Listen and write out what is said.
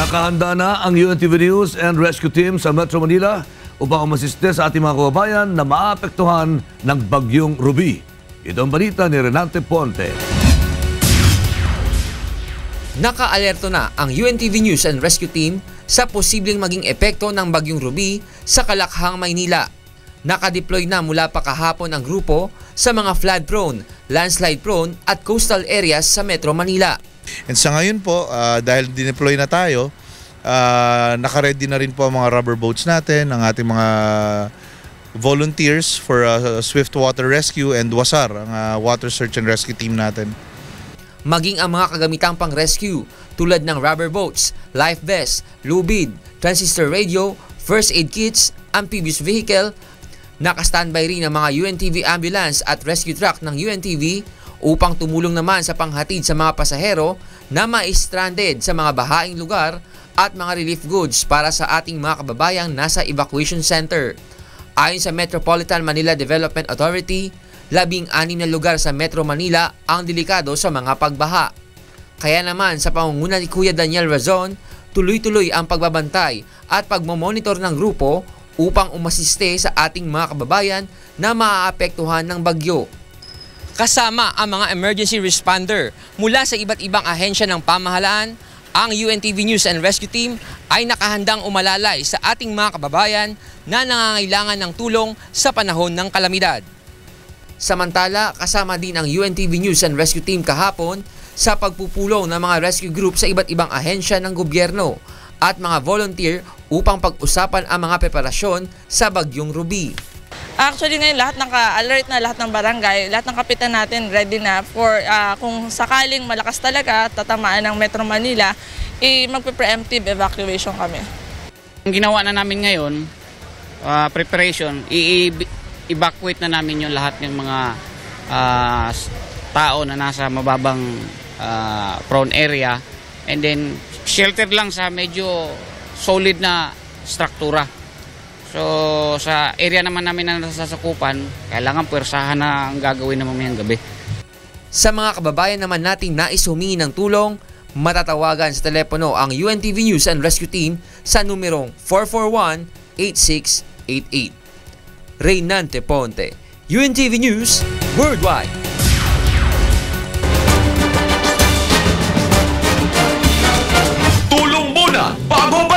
Nakahanda na ang UNTV News and Rescue Team sa Metro Manila upang umasiste sa ating mga kababayan na maapektuhan ng Bagyong Ruby. Ito ang balita ni Renante Ponte. Naka-alerto na ang UNTV News and Rescue Team sa posibleng maging epekto ng Bagyong Ruby sa Kalakhang, Maynila. Nakadeploy na mula pa kahapon ang grupo sa mga flood-prone, landslide-prone at coastal areas sa Metro Manila. And sa ngayon po, dahil dineploy na tayo, naka-ready na rin po ang mga rubber boats natin, ang ating mga volunteers for Swift Water Rescue and WASAR, ang Water Search and Rescue Team natin. Maging ang mga kagamitang pang-rescue tulad ng rubber boats, life vest, lubid, transistor radio, first aid kits, amphibious vehicle, naka-standby rin ang mga UNTV ambulance at rescue truck ng UNTV upang tumulong naman sa panghatid sa mga pasahero na ma-stranded sa mga bahaing lugar at mga relief goods para sa ating mga kababayang nasa evacuation center. Ayon sa Metropolitan Manila Development Authority, 16 na lugar sa Metro Manila ang delikado sa mga pagbaha. Kaya naman sa pangunguna ni Kuya Daniel Razon, tuloy-tuloy ang pagbabantay at pagmomonitor ng grupo upang umasiste sa ating mga kababayan na maaapektuhan ng bagyo. Kasama ang mga emergency responder mula sa iba't ibang ahensya ng pamahalaan, ang UNTV News and Rescue Team ay nakahandang umalalay sa ating mga kababayan na nangangailangan ng tulong sa panahon ng kalamidad. Samantala, kasama din ang UNTV News and Rescue Team kahapon sa pagpupulong ng mga rescue group sa iba't ibang ahensya ng gobyerno at mga volunteer upang pag-usapan ang mga preparasyon sa Bagyong Ruby. Actually ngayon lahat naka-alert na, lahat ng barangay, lahat ng kapitan natin ready na for kung sakaling malakas talaga tatamaan ng Metro Manila, magpe-preemptive evacuation kami. Ang ginawa na namin ngayon, preparation, i-evacuate na namin yung lahat ng mga tao na nasa mababang prone area, and then shelter lang sa medyo solid na struktura. So sa area naman namin na nasasakupan, kailangan puwersahan na ang gagawin na mamayang gabi. Sa mga kababayan naman nating nais humingi ng tulong, matatawagan sa telepono ang UNTV News and Rescue Team sa numerong 441-8688. Renante Ponte, UNTV News Worldwide. Tulong muna bago